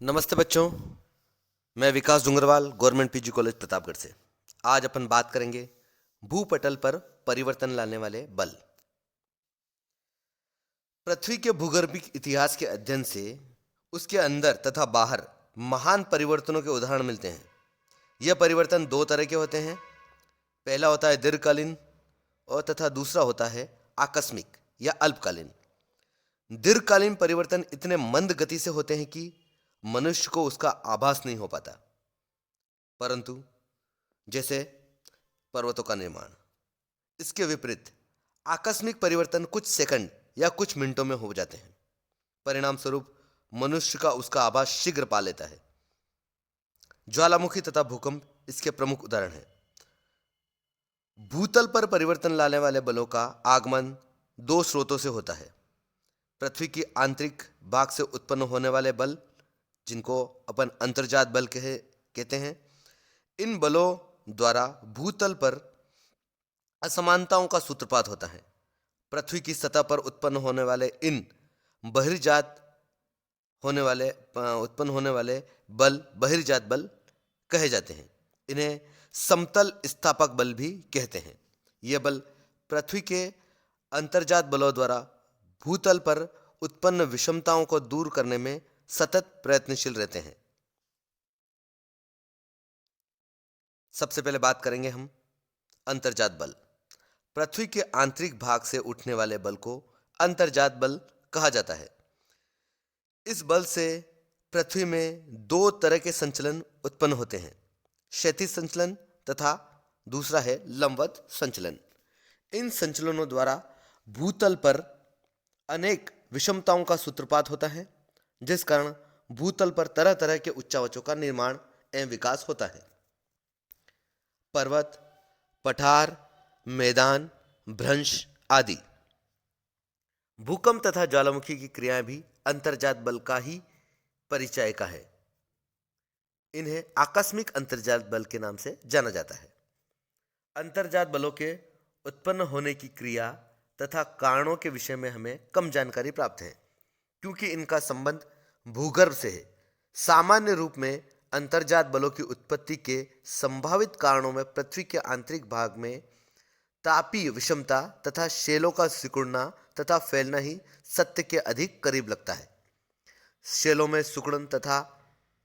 नमस्ते बच्चों। मैं Vikas Dungarwal government PG college Pratapgarh से। आज अपन बात करेंगे भूपटल पर परिवर्तन लाने वाले बल। पृथ्वी के भूगर्भिक इतिहास के अध्ययन से उसके अंदर तथा बाहर महान परिवर्तनों के उदाहरण मिलते हैं। यह परिवर्तन दो तरह के होते हैं। पहला होता है दीर्घकालीन और तथा दूसरा होता है आकस्मिक या अल्पकालीन। दीर्घकालीन परिवर्तन इतने मंद गति से होते हैं कि मनुष्य को उसका आभास नहीं हो पाता, परंतु जैसे पर्वतों का निर्माण। इसके विपरीत आकस्मिक परिवर्तन कुछ सेकंड या कुछ मिनटों में हो जाते हैं। परिणाम स्वरूप मनुष्य का उसका आभास शीघ्र पा लेता है। ज्वालामुखी तथा भूकंप इसके प्रमुख उदाहरण हैं। भूतल पर परिवर्तन लाने वाले बलों का आगमन दो स्रोतों से होता है। पृथ्वी की आंतरिक भाग से उत्पन्न होने वाले बल, जिनको अपन अंतर्जात बल कहते हैं। इन बलों द्वारा भूतल पर असमानताओं का सूत्रपात होता है। पृथ्वी की सतह पर उत्पन्न होने वाले इन बहिर्जात उत्पन्न होने वाले बल बहिर्जात बल कहे जाते हैं। इन्हें समतल स्थापक बल भी कहते हैं। ये बल पृथ्वी के अंतर्जात बलों द्वारा भूतल पर उत्पन्न विषमताओं को दूर करने में सतत प्रयत्नशील रहते हैं। सबसे पहले बात करेंगे हम अंतर्जात बल। पृथ्वी के आंतरिक भाग से उठने वाले बल को अंतर्जात बल कहा जाता है। इस बल से पृथ्वी में दो तरह के संचलन उत्पन्न होते हैं, क्षैतिज संचलन तथा दूसरा है लंबवत संचलन। इन संचलनों द्वारा भूतल पर अनेक विषमताओं का सूत्रपात होता है, जिस कारण भूतल पर तरह तरह के उच्चावचों का निर्माण एवं विकास होता है। पर्वत, पठार, मैदान, भ्रंश आदि। भूकंप तथा ज्वालामुखी की क्रियाएं भी अंतर्जात बल का ही परिचय का है। इन्हें आकस्मिक अंतर्जात बल के नाम से जाना जाता है। अंतर्जात बलों के उत्पन्न होने की क्रिया तथा कारणों के विषय में हमें कम जानकारी प्राप्त है, क्योंकि इनका संबंध भूगर्भ से है। सामान्य रूप में अंतर्जात बलों की उत्पत्ति के संभावित कारणों में पृथ्वी के आंतरिक भाग में तापीय विषमता तथा शैलों का सिकुड़ना तथा फैलना ही सत्य के अधिक करीब लगता है। शैलों में सिकुड़न तथा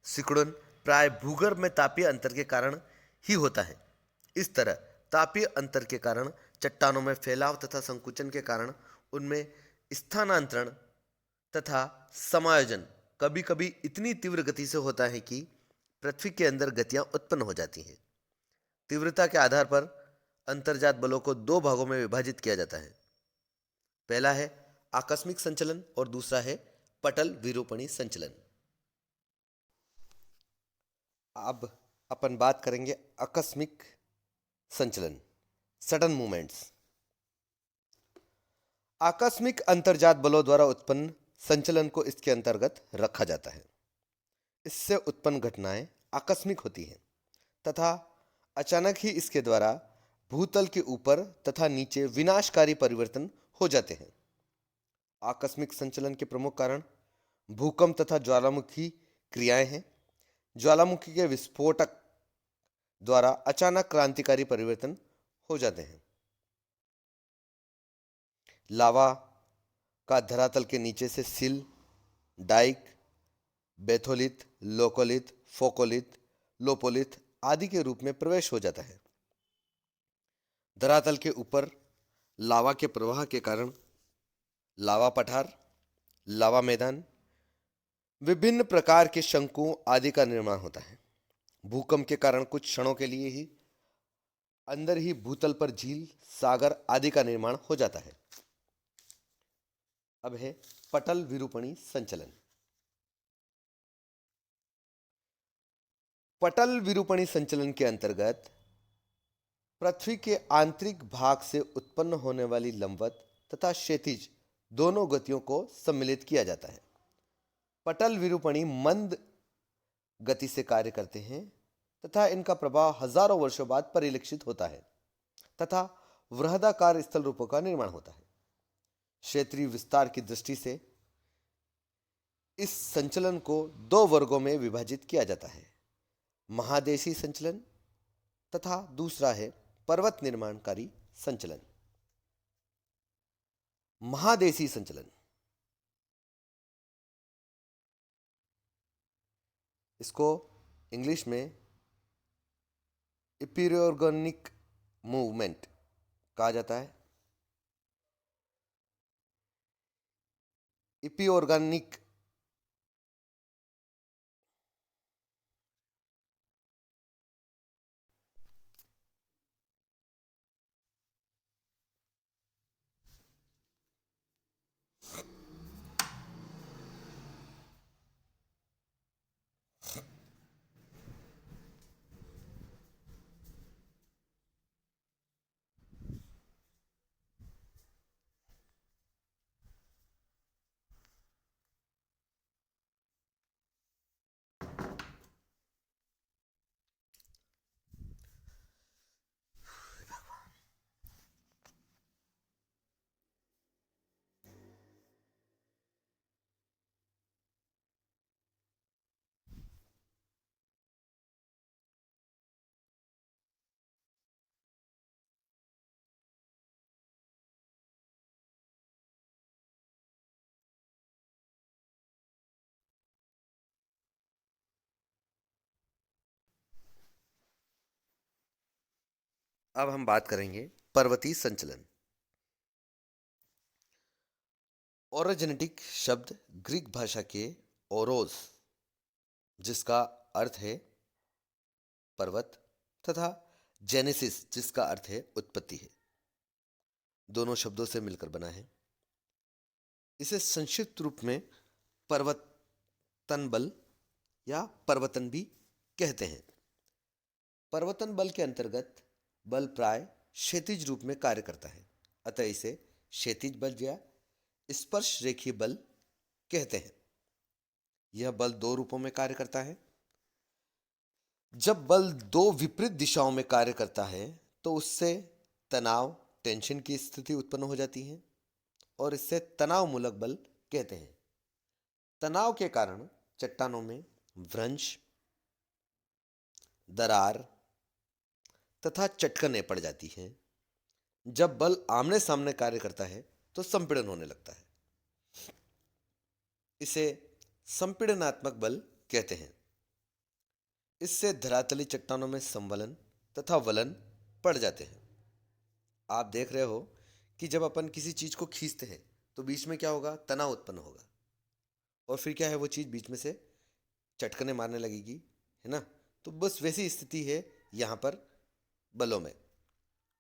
सिकुड़न प्राय भूगर्भ में तापीय अंतर के कारण ही होता है। इस तरह तापीय अंतर के कारण चट्टानों में फैलाव तथा संकुचन के कारण उनमें स्थानांतरण तथा समायोजन कभी कभी इतनी तीव्र गति से होता है कि पृथ्वी के अंदर गतियां उत्पन्न हो जाती हैं। तीव्रता के आधार पर अंतर्जात बलों को दो भागों में विभाजित किया जाता है। पहला है आकस्मिक संचलन और दूसरा है पटल विरूपणी संचलन। अब अपन बात करेंगे आकस्मिक संचलन, सडन मूवमेंट्स। आकस्मिक अंतर्जात बलों द्वारा उत्पन्न संचलन को इसके अंतर्गत रखा जाता है। इससे उत्पन्न घटनाएं आकस्मिक होती हैं तथा अचानक ही इसके द्वारा भूतल के ऊपर तथा नीचे विनाशकारी परिवर्तन हो जाते हैं। आकस्मिक संचलन के प्रमुख कारण भूकंप तथा ज्वालामुखी क्रियाएं हैं। ज्वालामुखी के विस्फोटक द्वारा अचानक क्रांतिकारी परिवर्तन हो जाते हैं। लावा का धरातल के नीचे से सिल, डाइक, बेथोलिथ, लोकोलिथ, फोकोलिथ, लोपोलिथ आदि के रूप में प्रवेश हो जाता है। धरातल के ऊपर लावा के प्रवाह के कारण लावा पठार, लावा मैदान, विभिन्न प्रकार के शंकुओं आदि का निर्माण होता है। भूकंप के कारण कुछ क्षणों के लिए ही अंदर ही भूतल पर झील, सागर आदि का निर्माण हो जाता है। अब है पटल विरूपणी संचलन। पटल विरूपणी संचलन के अंतर्गत पृथ्वी के आंतरिक भाग से उत्पन्न होने वाली लंबवत तथा क्षैतिज दोनों गतियों को सम्मिलित किया जाता है। पटल विरूपणी मंद गति से कार्य करते हैं तथा इनका प्रभाव हजारों वर्षों बाद परिलक्षित होता है तथा वृहदाकार स्थल रूपों का निर्माण होता है। क्षेत्रीय विस्तार की दृष्टि से इस संचलन को दो वर्गों में विभाजित किया जाता है, महादेशी संचलन तथा दूसरा है पर्वत निर्माणकारी संचलन। महादेशी संचलन, इसको इंग्लिश में इपीरियोर्गेनिक मूवमेंट कहा जाता है। इपीऑर्गेनिक अब हम बात करेंगे पर्वतीय संचलन। ओरोजेनेटिक शब्द ग्रीक भाषा के ओरोस, जिसका अर्थ है पर्वत, तथा जेनेसिस, जिसका अर्थ है उत्पत्ति है, दोनों शब्दों से मिलकर बना है। इसे संक्षिप्त रूप में पर्वतन बल या पर्वतन भी कहते हैं। पर्वतन बल के अंतर्गत बल प्राय क्षैतिज रूप में कार्य करता है, अतः इसे क्षैतिज बल या स्पर्श रेखीय बल कहते हैं। यह बल दो रूपों में कार्य करता है। जब बल दो विपरीत दिशाओं में कार्य करता है तो उससे तनाव, टेंशन की स्थिति उत्पन्न हो जाती है और इससे तनाव मूलक बल कहते हैं। तनाव के कारण चट्टानों में भ्रंश, दरार तथा चटकने पड़ जाती हैं। जब बल आमने सामने कार्य करता है तो संपीड़न होने लगता है। इसे संपीड़नात्मक बल कहते हैं। इससे धरातली चट्टानों में संवलन तथा वलन पड़ जाते हैं। आप देख रहे हो कि जब अपन किसी चीज को खींचते हैं तो बीच में क्या होगा, तनाव उत्पन्न होगा और फिर क्या है, वो चीज बीच में से चटकने मारने लगेगी, है ना। तो बस वैसी स्थिति है यहाँ पर बलों में।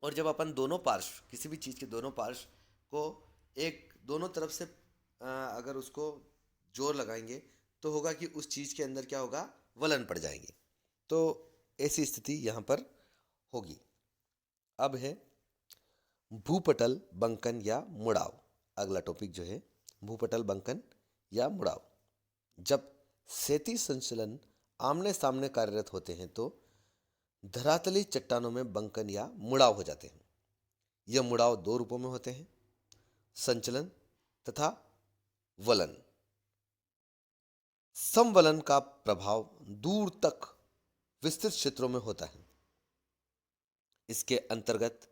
और जब अपन दोनों पार्श्व, किसी भी चीज के दोनों पार्श्व को एक दोनों तरफ से अगर उसको जोर लगाएंगे तो होगा कि उस चीज के अंदर क्या होगा, वलन पड़ जाएंगे। तो ऐसी स्थिति यहाँ पर होगी। अब है भूपटल बंकन या मुड़ाव। अगला टॉपिक जो है भूपटल बंकन या मुड़ाव। जब क्षैतिज संचलन आमने सामने कार्यरत होते हैं तो धरातली चट्टानों में बंकन या मुड़ाव हो जाते हैं। यह मुड़ाव दो रूपों में होते हैं, संचलन तथा वलन। समवलन का प्रभाव दूर तक विस्तृत क्षेत्रों में होता है। इसके अंतर्गत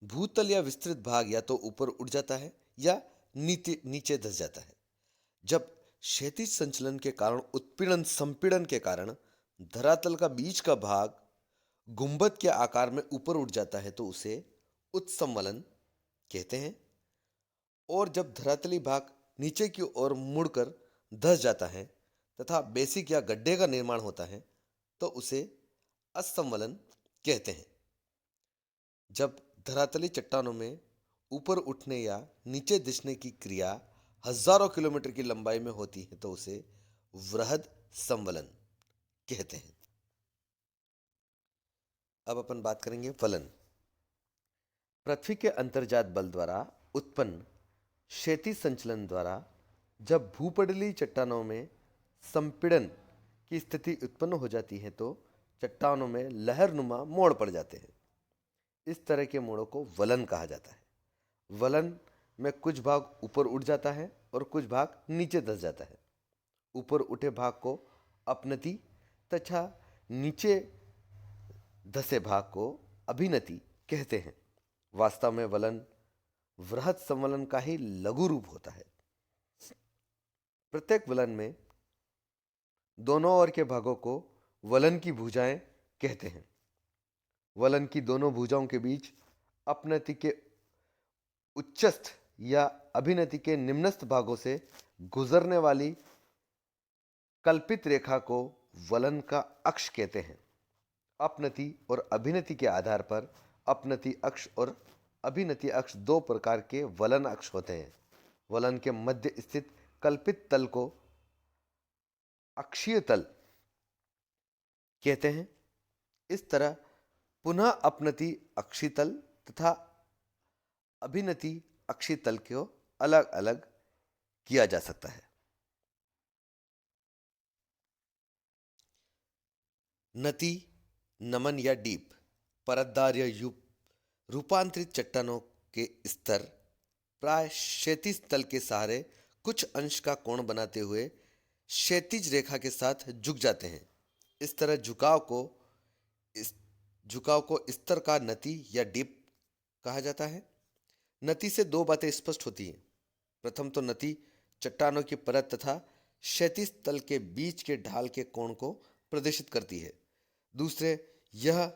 भूतल या विस्तृत भाग या तो ऊपर उठ जाता है या नीचे धंस जाता है। जब क्षैतिज संचलन के कारण उत्पीड़न संपीड़न के कारण धरातल का बीच का भाग गुंबद के आकार में ऊपर उठ जाता है तो उसे उत्समवलन कहते हैं। और जब धरातली भाग नीचे की ओर मुड़कर धंस जाता है तथा बेसिक या गड्ढे का निर्माण होता है तो उसे असमवलन कहते हैं। जब धरातली चट्टानों में ऊपर उठने या नीचे धंसने की क्रिया हजारों किलोमीटर की लंबाई में होती है तो उसे वृहद समवलन कहते हैं। अब अपन बात करेंगे वलन। पृथ्वी के अंतर्जात बल द्वारा उत्पन्न क्षैतिज संचलन द्वारा जब भूपटलीय चट्टानों में संपीड़न की स्थिति उत्पन्न हो जाती है तो चट्टानों में लहरनुमा मोड़ पड़ जाते हैं। इस तरह के मोड़ों को वलन कहा जाता है। वलन में कुछ भाग ऊपर उठ जाता है और कुछ भाग नीचे धंस जाता है। ऊपर उठे भाग को अपनति तथा नीचे धसे भाग को अभिनति कहते हैं। वास्तव में वलन वृहत संवलन का ही लघु रूप होता है। प्रत्येक वलन में दोनों ओर के भागों को वलन की भुजाएं कहते हैं। वलन की दोनों भुजाओं के बीच अपनति के उच्चस्थ या अभिनति के निम्नस्थ भागों से गुजरने वाली कल्पित रेखा को वलन का अक्ष कहते हैं। अपनति और अभिनति के आधार पर अपनति अक्ष और अभिनति अक्ष दो प्रकार के वलन अक्ष होते हैं। वलन के मध्य स्थित कल्पित तल को अक्षीय तल कहते हैं। इस तरह पुनः अपनति अक्षीय तल तथा अभिनति अक्षीय तल को अलग अलग किया जा सकता है। नति, नमन या डीप, परतदार या रूपांतरित चट्टानों के स्तर प्राय क्षैतिज तल के सहारे कुछ अंश का कोण बनाते हुए क्षैतिज रेखा के साथ झुक जाते हैं। इस तरह झुकाव को स्तर का नति या डीप कहा जाता है। नति से दो बातें स्पष्ट होती हैं। प्रथम तो नति चट्टानों की परत तथा क्षैतिज तल के बीच के ढाल के कोण को प्रदर्शित करती है। दूसरे, यह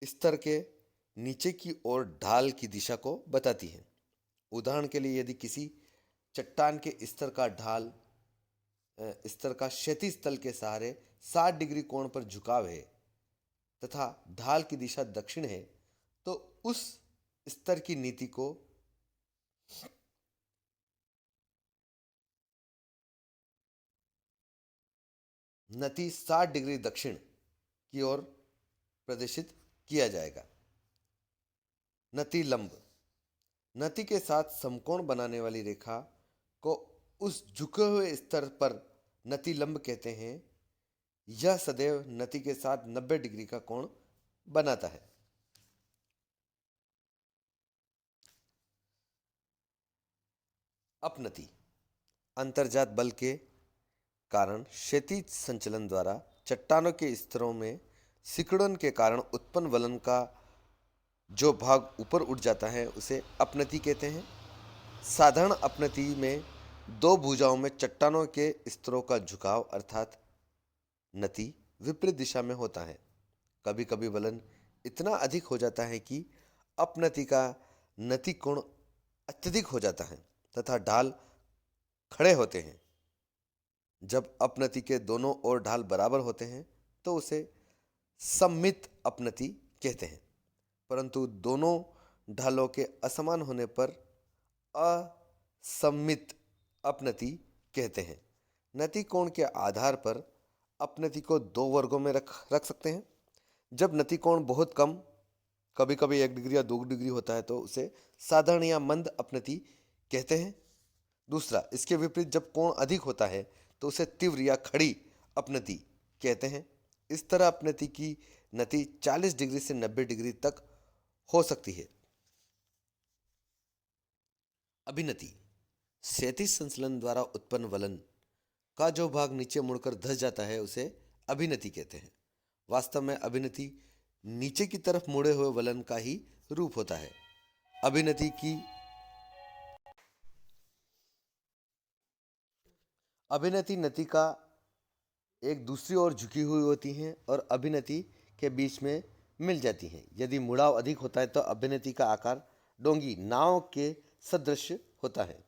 स्तर के नीचे की ओर ढाल की दिशा को बताती है। उदाहरण के लिए, यदि किसी चट्टान के स्तर का क्षैतिज तल के सहारे 60 डिग्री कोण पर झुकाव है तथा ढाल की दिशा दक्षिण है, तो उस स्तर की नीति को नति 60 डिग्री दक्षिण की ओर प्रदर्शित किया जाएगा। नति लंब, नति के साथ समकोण बनाने वाली रेखा को उस झुके हुए स्तर पर नति लंब कहते हैं। यह सदैव नति के साथ 90 डिग्री का कोण बनाता है। अपनति, अंतर्जात बल के कारण क्षैतिज संचलन द्वारा चट्टानों के स्तरों में सिकुड़न के कारण उत्पन्न वलन का जो भाग ऊपर उठ जाता है उसे अपनति कहते हैं। साधारण अपनति में दो भुजाओं में चट्टानों के स्तरों का झुकाव अर्थात नति विपरीत दिशा में होता है। कभी कभी वलन इतना अधिक हो जाता है कि अपनति का नति कोण अत्यधिक हो जाता है तथा ढाल खड़े होते हैं। जब अपनति के दोनों ओर ढाल बराबर होते हैं तो उसे सममित अपनति कहते हैं, परंतु दोनों ढालों के असमान होने पर असममित अपनति कहते हैं। नति कोण के आधार पर अपनति को दो वर्गों में रख सकते हैं। जब नति कोण बहुत कम, कभी कभी 1 डिग्री या 2 डिग्री होता है, तो उसे साधारण या मंद अपनति कहते हैं। दूसरा, इसके विपरीत जब कोण अधिक होता है तो उसे तीव्र या खड़ी अपनति कहते हैं। इस तरह अपनति की नति 40 डिग्री से 90 डिग्री तक हो सकती है। अभिनति, क्षैतिज संचलन द्वारा उत्पन्न वलन का जो भाग नीचे मुड़कर धंस जाता है उसे अभिनति कहते हैं। वास्तव में अभिनति नीचे की तरफ मुड़े हुए वलन का ही रूप होता है। अभिनति नति का एक दूसरी ओर झुकी हुई होती हैं और अभिनति के बीच में मिल जाती हैं। यदि मुड़ाव अधिक होता है तो अभिनति का आकार डोंगी नाव के सदृश होता है।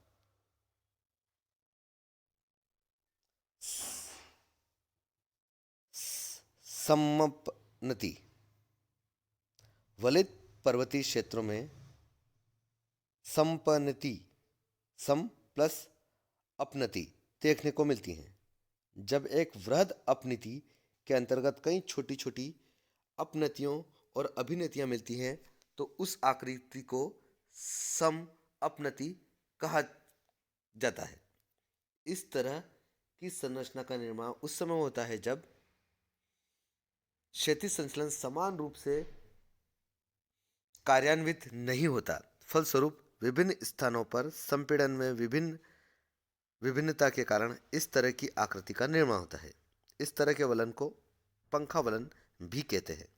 समपनति, वलित पर्वतीय क्षेत्रों में समपनति, सम प्लस अपनति देखने को मिलती हैं। जब एक वृहद अपनति के अंतर्गत कई छोटी छोटी अपनतियों और अभिनतियां मिलती हैं तो उस आकृति को सम अपनति कहा जाता है। इस तरह की संरचना का निर्माण उस समय होता है जब क्षैतिज संचलन समान रूप से कार्यान्वित नहीं होता। फलस्वरूप विभिन्न स्थानों पर संपीड़न में विभिन्नता के कारण इस तरह की आकृति का निर्माण होता है। इस तरह के वलन को पंखा वलन भी कहते हैं।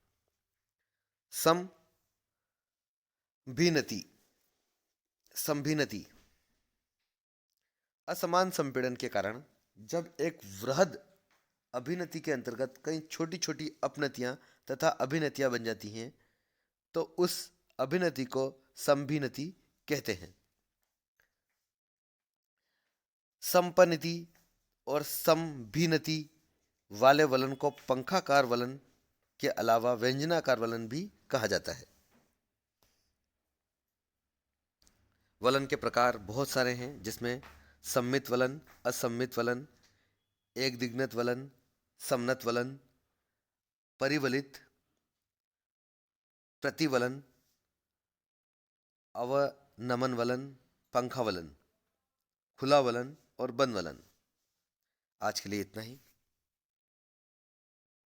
समभिनति। संभिनति असमान संपीड़न के कारण जब एक वृहद अभिनति के अंतर्गत कई छोटी छोटी अपनतियां तथा अभिनतियां बन जाती हैं तो उस अभिनति को संभिनति कहते हैं। संपनिति और संभिनति वाले वलन को पंखाकार वलन के अलावा व्यंजनाकार वलन भी कहा जाता है। वलन के प्रकार बहुत सारे हैं, जिसमें सम्मित वलन, असम्मित वलन, एक दिग्नत वलन, समनत वलन, परिवलित, प्रतिवलन, अवनमन वलन, पंखा वलन, खुला वलन और बंद वलन। आज के लिए इतना ही।